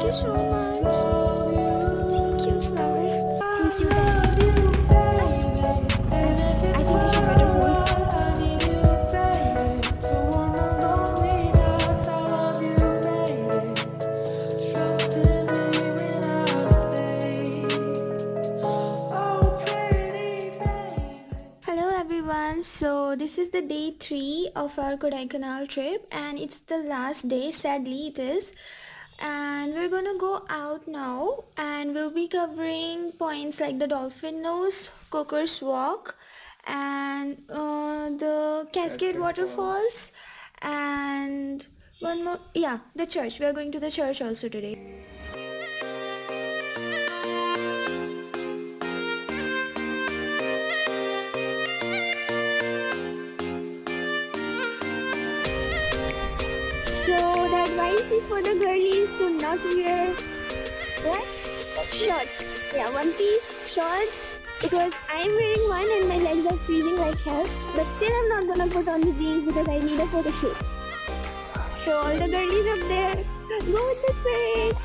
you so much. See, cute flowers and cute animal. I think you should better hold. Hello everyone, so this is the day 3 of our Kodaikanal trip and it's the last day, sadly it is, and we're gonna go out now and we'll be covering points like the Dolphin Nose, Coker's Walk and the Cascade Waterfalls and one more, yeah, the church. We're going to the church also today. So the advice is for the girlies to not wear what? Shorts. Yeah, one piece, shorts. Because I'm wearing one and my legs are freezing like hell. But still I'm not gonna put on the jeans because I need a photo shoot. So all the girlies up there, go with the spirit.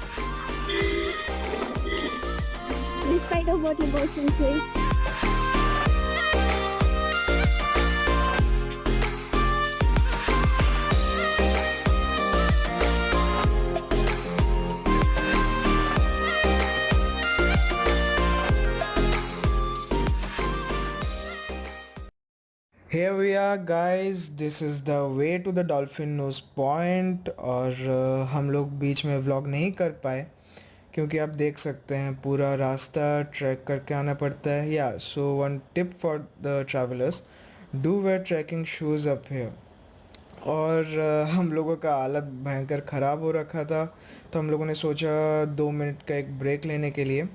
Despite of what your boyfriend says. Here we are guys, this is the way to the Dolphin Nose Point और हम लोग बीच में vlog नहीं कर पाए क्योंकि आप देख सकते हैं पूरा रास्ता ट्रैक करके आना पड़ता है. Yeah so one tip for the travellers, do wear trekking shoes up here. और हम लोगों का हालत भयंकर ख़राब हो रखा था तो हम लोगों ने सोचा 2 मिनट का एक ब्रेक लेने के लिए.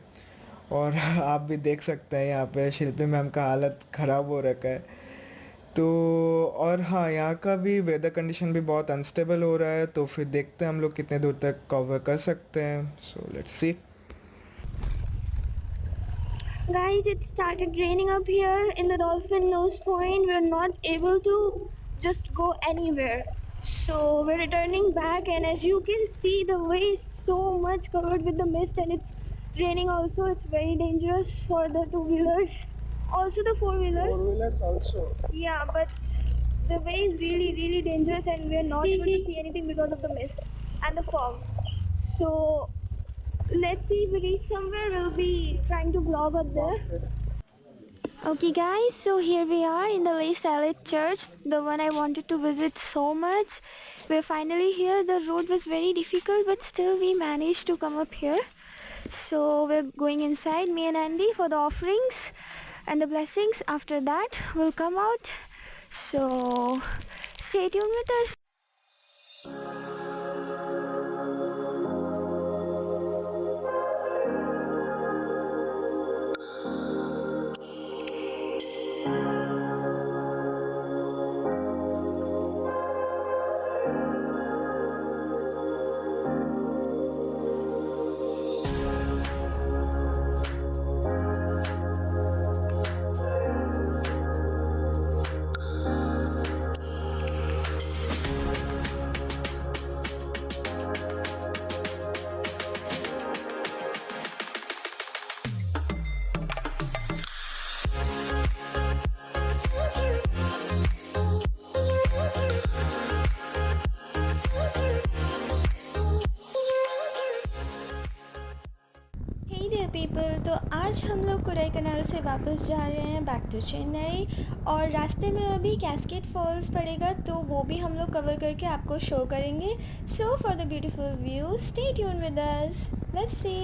और आप भी देख सकते हैं यहाँ पे शिल्पी मैम का हालत ख़राब हो रखा है. तो और हाँ, यहाँ का भी वेदर कंडीशन भी बहुत अनस्टेबल हो रहा है तो फिर देखते हैं हम लोग कितने दूर तक कवर कर सकते हैं. So let's see. Guys, it started raining up here in the Dolphin Nose Point. We're not able to just go anywhere. So we're returning back and as you can see the way is so much covered with the mist and it's raining also. It's very dangerous for the two-wheelers. Also the four-wheelers. Four-wheelers also. Yeah, but the way is really dangerous and we're not able to see anything because of the mist and the fog. So let's see if we reach somewhere. We'll be trying to vlog up there. Okay guys, so here we are in the Lay Salad Church, the one I wanted to visit so much. We're finally here. The road was very difficult but still we managed to come up here. So we're going inside, me and Andy, for the offerings and the blessings. After that we'll come out. So stay tuned with us. People, तो आज हम लोग कोडाईकनाल से वापस जा रहे हैं back to Chennai और रास्ते में अभी कैस्केड फॉल्स पड़ेगा तो वो भी हम लोग कवर करके आपको शो करेंगे. So for the beautiful view stay tune with us. Let's see.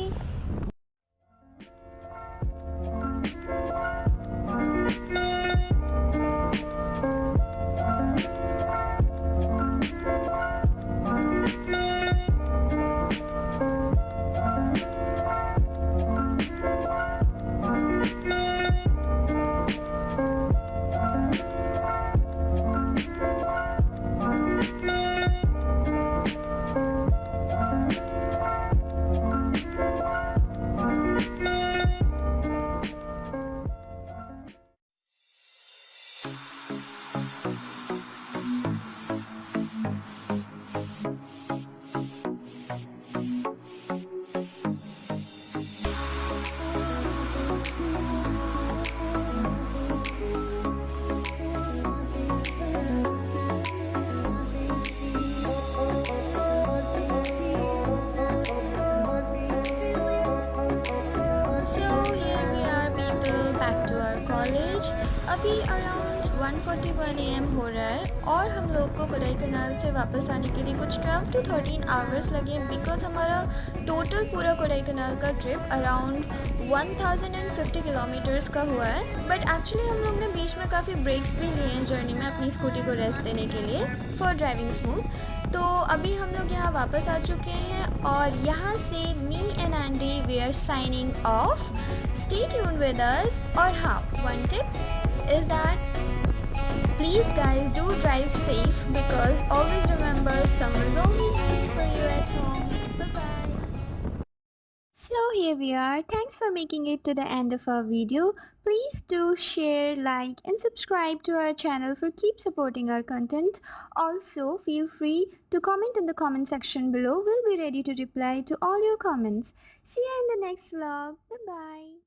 1:41 AM हो रहा है और हम लोग को कोडाईकनाल से वापस आने के लिए कुछ 12 to 13 आवर्स लगे बिकॉज हमारा टोटल पूरा कोडाईकनाल का ट्रिप अराउंड 1050 किलोमीटर्स का हुआ है। बट एक्चुअली हम लोग ने बीच में काफ़ी ब्रेक्स भी लिए हैं जर्नी में अपनी स्कूटी को रेस्ट देने के लिए फॉर ड्राइविंग स्मूथ। तो अभी हम लोग यहाँ वापस आ चुके हैं और यहाँ से me and Andy we are signing off. Stay tuned with us. और हाँ, one tip is that please guys do drive safe because always remember someone's only waiting for you at home. Bye bye. So here we are. Thanks for making it to the end of our video. Please do share, like and subscribe to our channel for keep supporting our content. Also feel free to comment in the comment section below. We'll be ready to reply to all your comments. See you in the next vlog. Bye bye.